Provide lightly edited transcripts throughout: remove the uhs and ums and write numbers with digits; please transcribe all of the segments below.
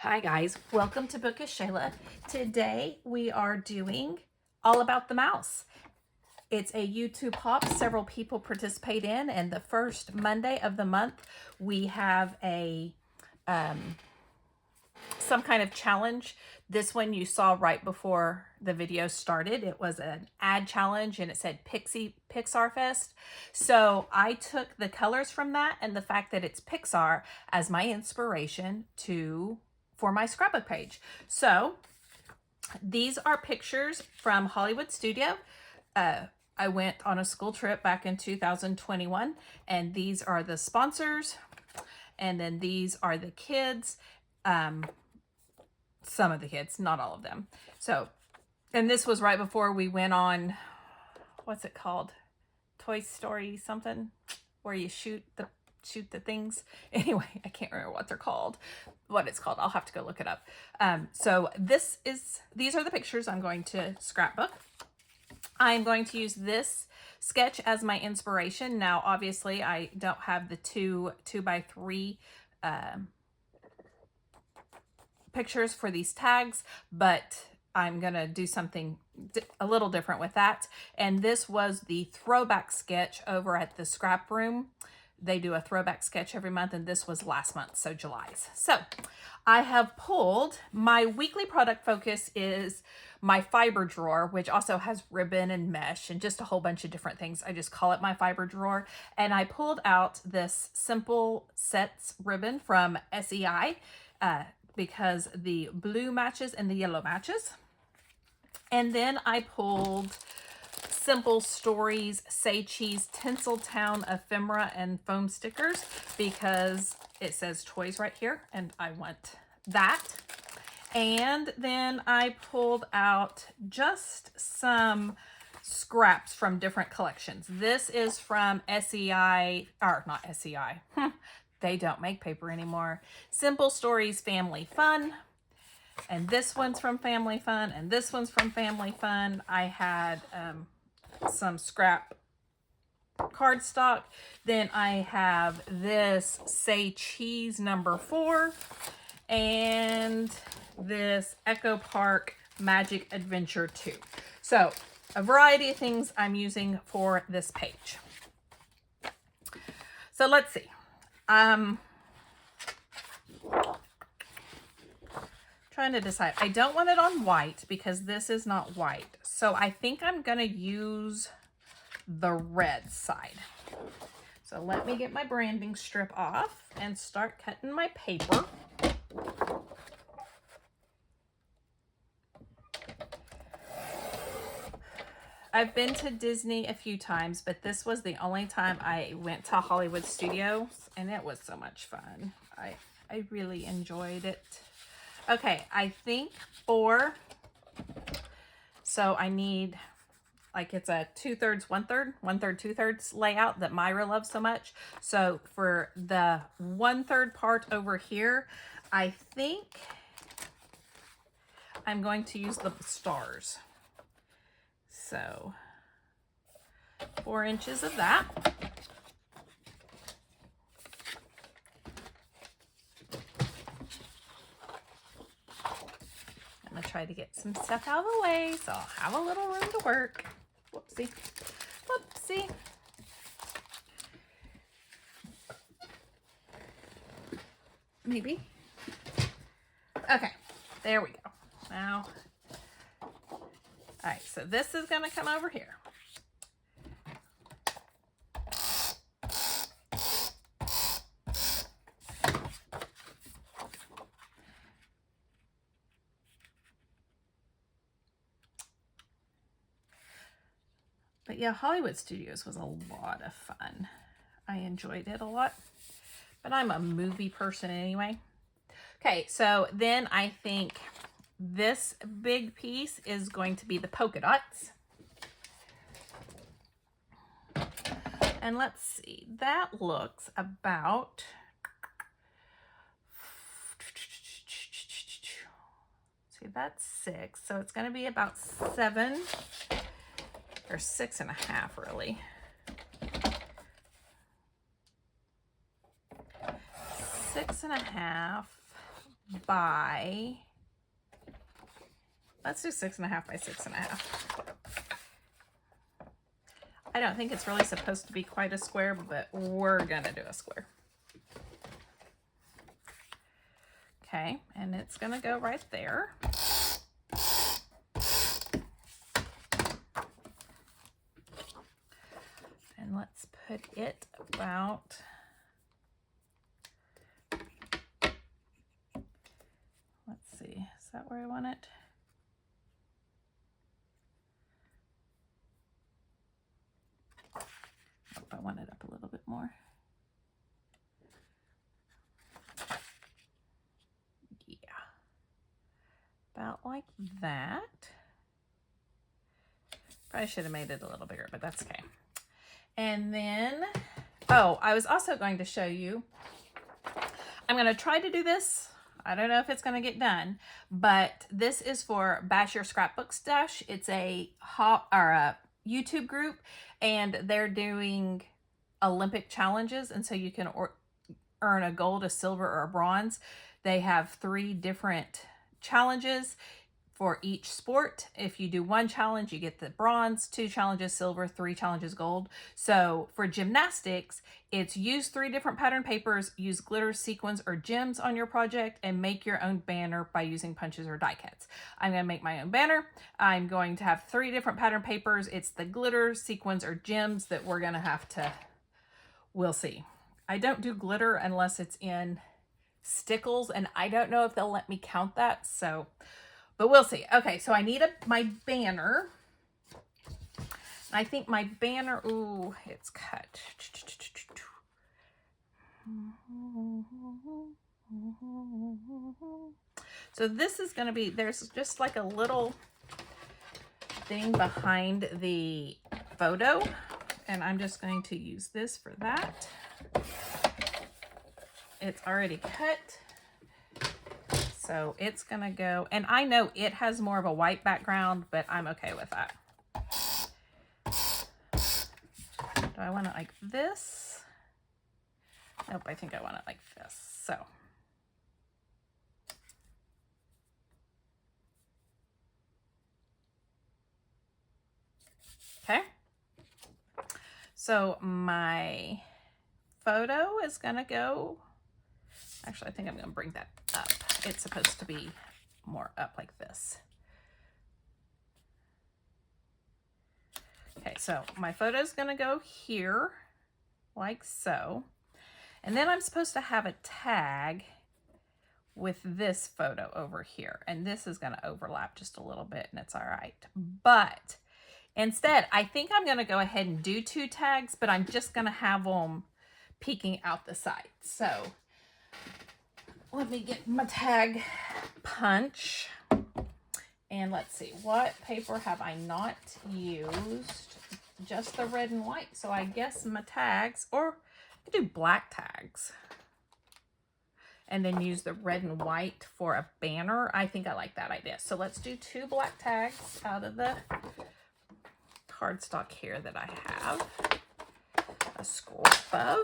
Hi guys, welcome to Bookish Shayla. Today we are doing All About the Mouse. It's a YouTube hop several people participate in, and the first Monday of the month we have a some kind of challenge. This one you saw right before the video started. It was an ad challenge and it said Pixar Fest. So I took the colors from that and the fact that it's Pixar as my inspiration for my scrapbook page. So these are pictures from Hollywood Studio. I went on a school trip back in 2021, and these are the sponsors, and then these are the kids. Some of the kids, not all of them. So, and this was right before we went on, what's it called? Toy Story something, where you shoot the things. Anyway, I can't remember what it's called. I'll have to go look it up. So these are the pictures I'm going to scrapbook. I'm going to use this sketch as my inspiration. Now, obviously, I don't have the two by three pictures for these tags, but I'm gonna do something a little different with that. And this was the throwback sketch over at the scrap room. They do a throwback sketch every month, and this was last month, so July's. So I have pulled, my weekly product focus is my fiber drawer, which also has ribbon and mesh and just a whole bunch of different things. I just call it my fiber drawer. And I pulled out this Simple Sets ribbon from SEI because the blue matches and the yellow matches. And then I pulled Simple Stories Say Cheese Tinseltown ephemera and foam stickers because it says toys right here and I want that. And then I pulled out just some scraps from different collections. This is from SEI, or not SEI. They don't make paper anymore. Simple Stories Family Fun. And this one's from Family Fun. And this one's from Family Fun. I had some scrap cardstock. Then I have this Say Cheese #4. And this Echo Park Magic Adventure 2. So a variety of things I'm using for this page. So let's see. Trying to decide. I don't want it on white because this is not white. So I think I'm going to use the red side. So let me get my branding strip off and start cutting my paper. I've been to Disney a few times, but this was the only time I went to Hollywood Studios, and it was so much fun. I really enjoyed it. Okay, I think so I need, like, it's a 2/3, 1/3, 1/3, 2/3 layout that Myra loves so much. So for the 1/3 part over here, I think I'm going to use the stars. So 4 inches of that. I'm gonna try to get some stuff out of the way so I'll have a little room to work. Whoopsie. Whoopsie. Maybe. Okay, there we go. Now, all right, so this is gonna come over here. But yeah, Hollywood Studios was a lot of fun. I enjoyed it a lot, but I'm a movie person anyway. Okay, so then I think this big piece is going to be the polka dots. And let's see, that looks about, see, that's 6. So it's going to be about 7 or 6.5 really. 6.5 by, let's do 6.5 by 6.5. I don't think it's really supposed to be quite a square, but we're gonna do a square. Okay, and it's gonna go right there. And let's put it about, let's see, is that where I want it? Oh, I want it up a little bit more. Yeah, about like that. Probably should have made it a little bigger, but that's okay. And then, oh, I was also going to show you, I'm going to try to do this. I don't know if it's going to get done, but this is for Bash Your Scrapbook Stash. It's a YouTube group, and they're doing Olympic challenges, and so you can earn a gold, a silver, or a bronze. They have 3 different challenges for each sport. If you do 1 challenge, you get the bronze, 2 challenges silver, 3 challenges gold. So for gymnastics, it's use 3 different pattern papers, use glitter, sequins, or gems on your project, and make your own banner by using punches or die cuts. I'm going to make my own banner. I'm going to have 3 different pattern papers. It's the glitter, sequins, or gems that we're going to have to, we'll see. I don't do glitter unless it's in stickles, and I don't know if they'll let me count that, so, but we'll see. Okay, so I need my banner. I think my banner, ooh, it's cut. So this is going to be, there's just like a little thing behind the photo, and I'm just going to use this for that. It's already cut. So it's going to go, and I know it has more of a white background, but I'm okay with that. Do I want it like this? Nope, I think I want it like this. So. Okay. So my photo is going to go, actually, I think I'm going to bring that up. It's supposed to be more up like this. Okay, so my photo is going to go here, like so. And then I'm supposed to have a tag with this photo over here. And this is going to overlap just a little bit, and it's all right. But instead, I think I'm going to go ahead and do 2 tags, but I'm just going to have them peeking out the side. So let me get my tag punch, and let's see, what paper have I not used? Just the red and white. So I guess my tags, or I could do black tags and then use the red and white for a banner. I think I like that idea. So let's do 2 black tags out of the cardstock here that I have a scrap of.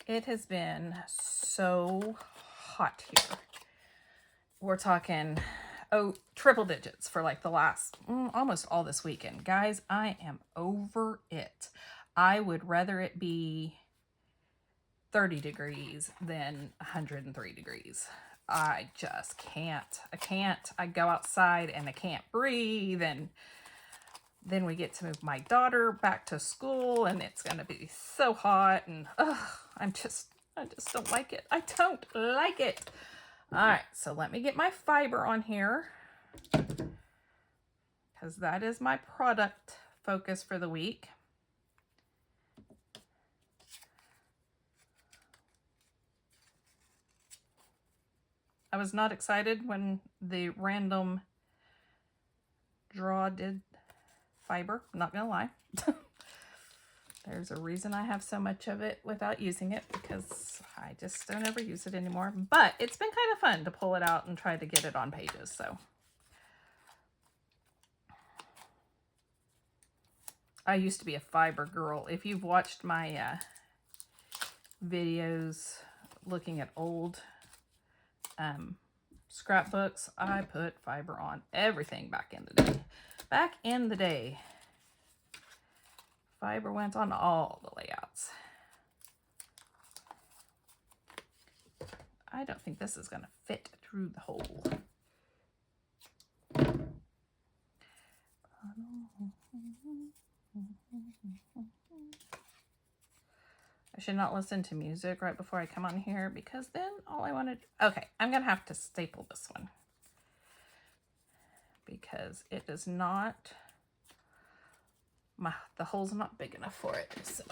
It has been so hot here. We're talking, oh, triple digits for like the last, almost all this weekend. Guys, I am over it. I would rather it be 30 degrees than 103 degrees. I just can't. I go outside and I can't breathe, and then we get to move my daughter back to school, and it's going to be so hot, and I just don't like it. I don't like it. All right, so let me get my fiber on here, because that is my product focus for the week. I was not excited when the random draw did fiber, I'm not gonna lie. There's a reason I have so much of it without using it, because I just don't ever use it anymore. But it's been kind of fun to pull it out and try to get it on pages. So I used to be a fiber girl. If you've watched my videos looking at old scrapbooks, I put fiber on everything back in the day. Back in the day, fiber went on all the layouts. I don't think this is going to fit through the hole. I should not listen to music right before I come on here because then all I want to... Okay, I'm going to have to staple this one because it does not... the hole's not big enough for it, so...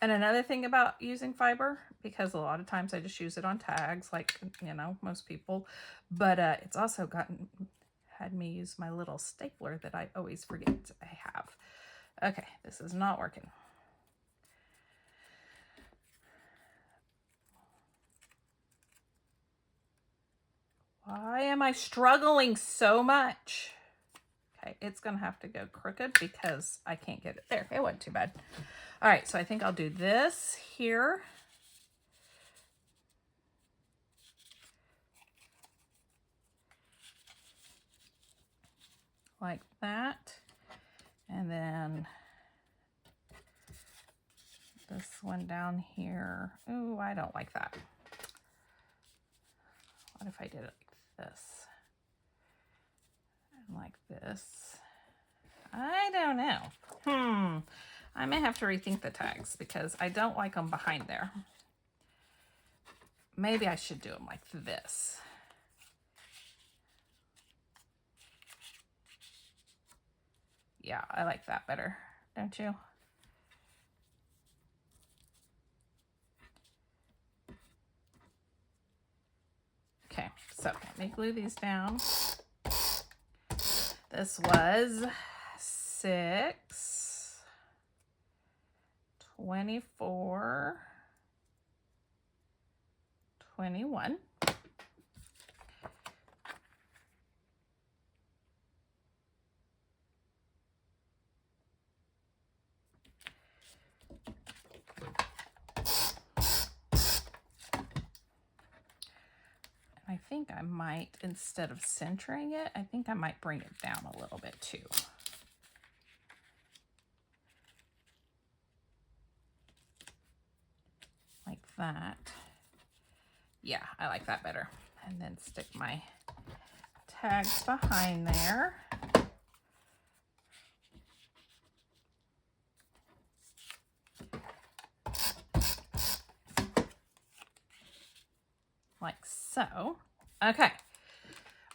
And another thing about using fiber, because a lot of times I just use it on tags, like, you know, most people, but it's also had me use my little stapler that I always forget I have. Okay, this is not working. Why am I struggling so much? Okay, it's gonna have to go crooked because I can't get it there. It wasn't too bad. All right, so I think I'll do this here. Like that. And then this one down here. Ooh, I don't like that. What if I did it like this? And like this? I don't know. I may have to rethink the tags because I don't like them behind there. Maybe I should do them like this. Yeah, I like that better, don't you? Okay, so let me glue these down. This was 6, 24, 21. I think I might, instead of centering it, I think I might bring it down a little bit too. Like that. Yeah, I like that better. And then stick my tags behind there. Like so. Okay.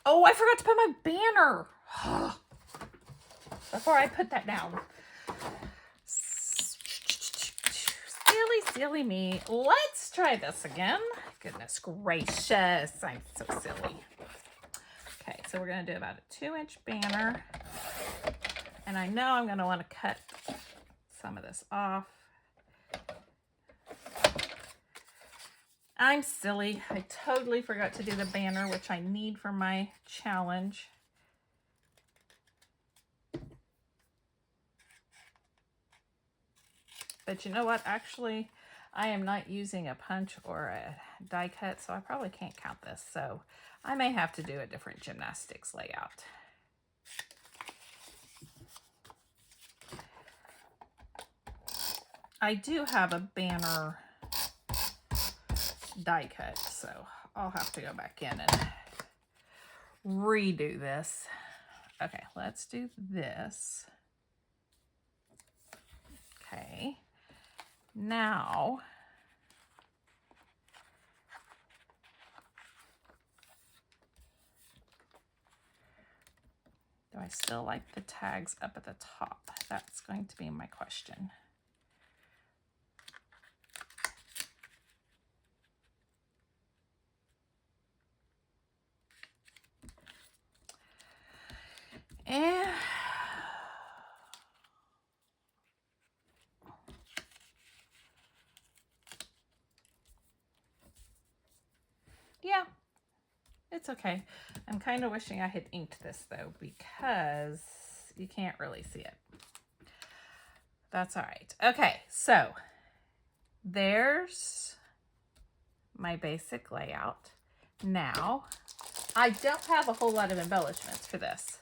Oh, I forgot to put my banner. Before I put that down. Silly me. Let's try this again. Goodness gracious. I'm so silly. Okay, so we're going to do about a 2-inch banner. And I know I'm going to want to cut some of this off. I'm silly. I totally forgot to do the banner, which I need for my challenge. But you know what? Actually, I am not using a punch or a die cut, so I probably can't count this. So I may have to do a different gymnastics layout. I do have a banner die cut, so I'll have to go back in and redo this. Okay, let's do this. Okay, now do I still like the tags up at the top? That's going to be my question. And yeah, it's okay. I'm kind of wishing I had inked this though, because You can't really see it. That's all right. Okay, so there's my basic layout. Now, I don't have a whole lot of embellishments for this.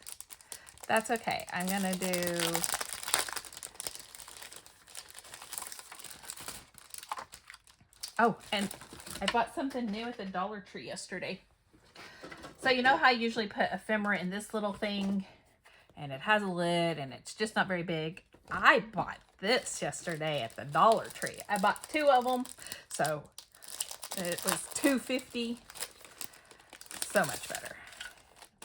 That's okay. I'm gonna do oh, and I bought something new at the Dollar Tree yesterday. So you know how I usually put ephemera in this little thing and it has a lid and it's just not very big? I bought this yesterday at the Dollar Tree. I bought 2 of them, so it was $2.50. So much better.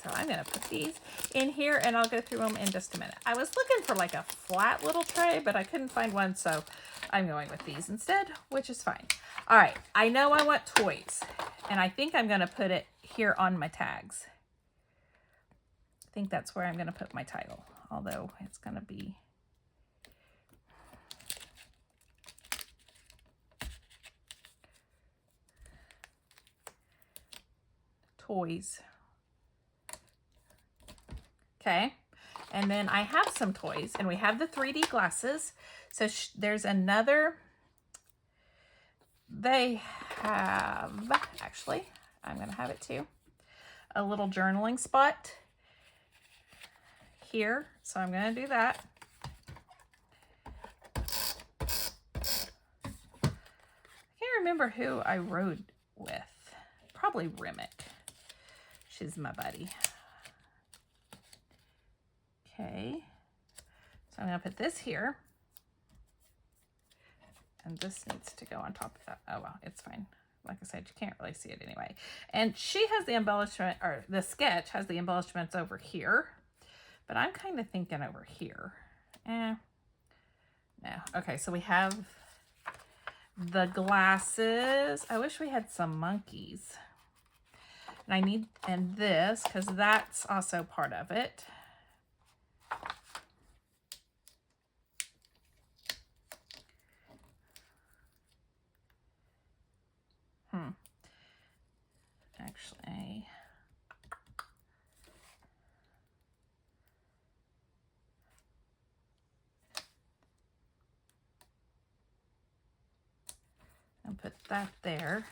So I'm going to put these in here and I'll go through them in just a minute. I was looking for like a flat little tray, but I couldn't find one, so I'm going with these instead, which is fine. All right, I know I want toys, and I think I'm going to put it here on my tags. I think that's where I'm going to put my title, although it's going to be toys. Okay, and then I have some toys, and we have the 3D glasses. So there's another, they have, actually, I'm going to have it too, a little journaling spot here. So I'm going to do that. I can't remember who I rode with. Probably Remick. She's my buddy. Okay, so I'm going to put this here, and this needs to go on top of that. Oh, well, it's fine. Like I said, you can't really see it anyway. And she has the embellishment, or the sketch has the embellishments over here, but I'm kind of thinking over here. No. Okay, so we have the glasses. I wish we had some monkeys. And I need, and this, because that's also part of it. Actually, I'll put that there,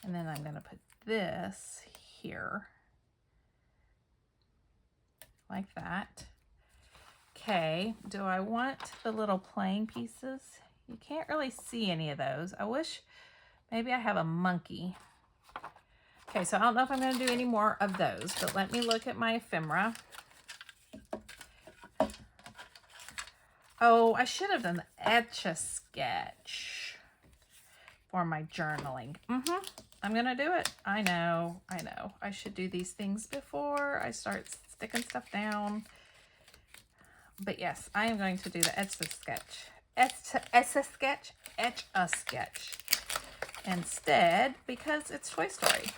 and then I'm going to put this here, like that. Okay, do I want the little playing pieces? You can't really see any of those. I wish maybe I have a monkey. Okay, so I don't know if I'm going to do any more of those, but let me look at my ephemera. Oh, I should have done the Etch-a-Sketch for my journaling. I'm going to do it. I know. I should do these things before I start sticking stuff down. But yes, I am going to do the Etch-a-Sketch. Etch-a-Sketch instead, because it's Toy Story.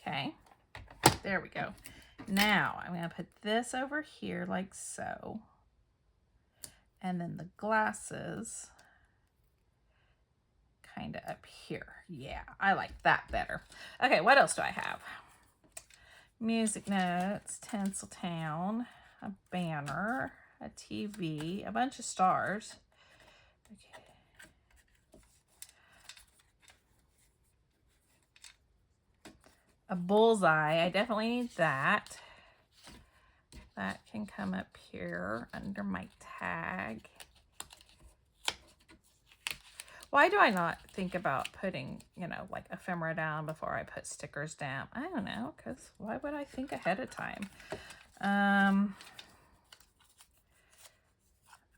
Okay, there we go. Now I'm going to put this over here like so. And then the glasses kind of up here. Yeah, I like that better. Okay, what else do I have? Music notes, Tinseltown, a banner, a TV, a bunch of stars. Okay. A bullseye. I definitely need that. That can come up here under my tag. Why do I not think about putting, you know, like ephemera down before I put stickers down? I don't know, because why would I think ahead of time? I'm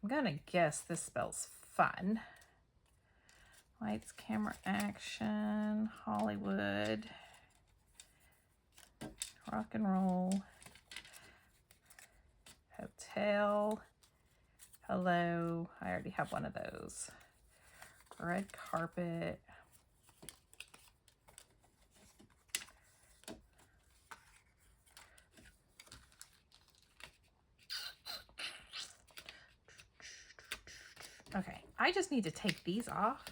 going to guess this spells fun. Lights, camera, action, Hollywood, rock and roll, hotel, Hello. I already have one of those. Red carpet. Okay, I just need to take these off.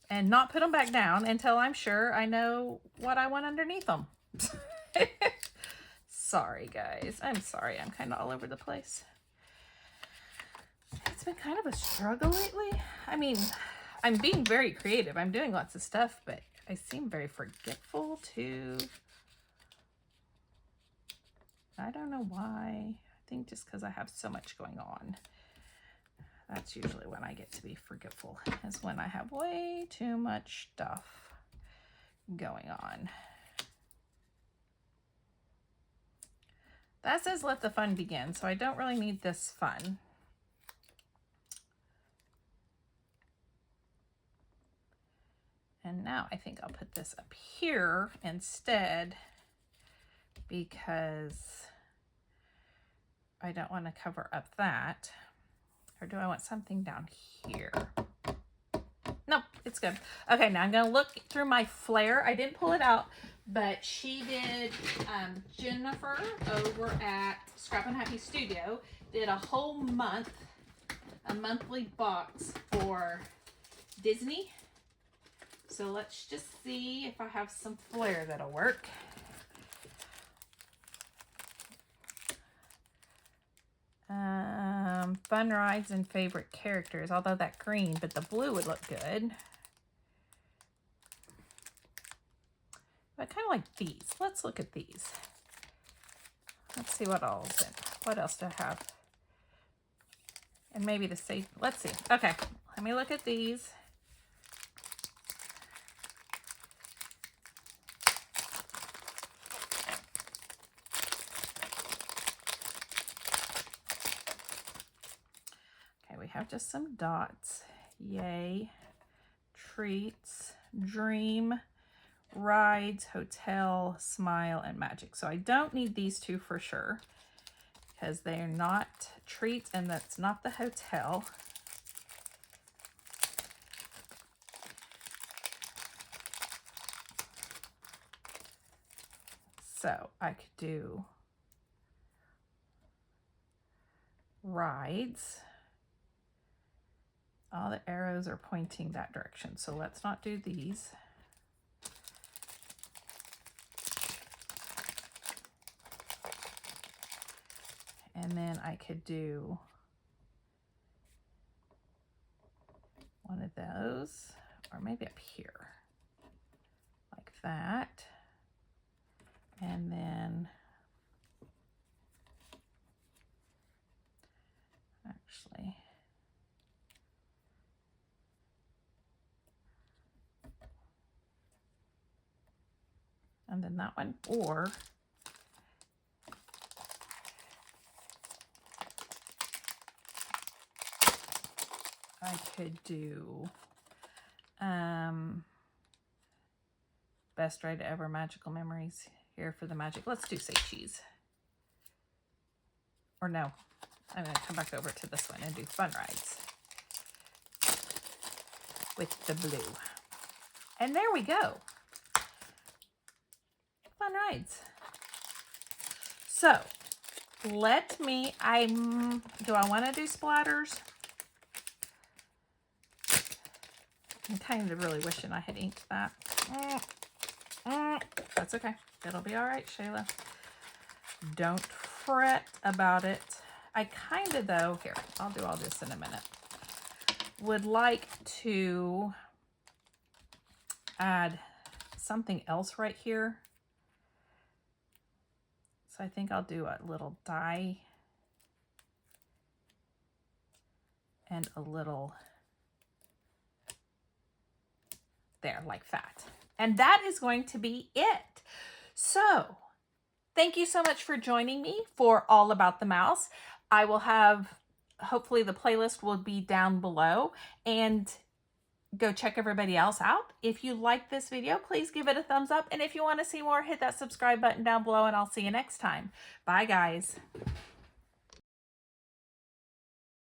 And not put them back down until I'm sure I know what I want underneath them. Sorry, guys. I'm sorry. I'm kind of all over the place. It's been kind of a struggle lately. I mean, I'm being very creative. I'm doing lots of stuff, but I seem very forgetful too. I don't know why. I think just because I have so much going on. That's usually when I get to be forgetful, is when I have way too much stuff going on. That says let the fun begin, so I don't really need this fun. And now I think I'll put this up here instead because I don't want to cover up that. Or do I want something down here? Nope, it's good. Okay, now I'm going to look through my flare. I didn't pull it out, but she did, Jennifer over at Scrap and Happy Studio did a whole month, a monthly box for Disney. So let's just see if I have some flare that'll work. Fun rides and favorite characters, although that green, but the blue would look good. I kind of like these. Let's look at these. Let's see what else do I have. And maybe to see, let's see. Okay, let me look at these. We have just some dots. Yay. Treats, dream, rides, hotel, smile, and magic. So I don't need these two for sure because they're not treats and that's not the hotel. So I could do rides. All the arrows are pointing that direction, so let's not do these. And then I could do one of those, or maybe up here, like that. And then actually, and then that one, or I could do best ride ever, magical memories, here for the magic. Let's do say cheese. Or no, I'm going to come back over to this one and do fun rides with the blue. And there we go. Fun rides. So let me, do I want to do splatters? I'm kind of really wishing I had inked that. That's okay. It'll be all right, Shayla. Don't fret about it. I kind of, though, here, I'll do all this in a minute, would like to add something else right here. So I think I'll do a little die and a little there, like that. And that is going to be it. So thank you so much for joining me for All About the Mouse. I will have, hopefully the playlist will be down below. And go check everybody else out. If you like this video, please give it a thumbs up. And if you want to see more, hit that subscribe button down below, and I'll see you next time. Bye, guys.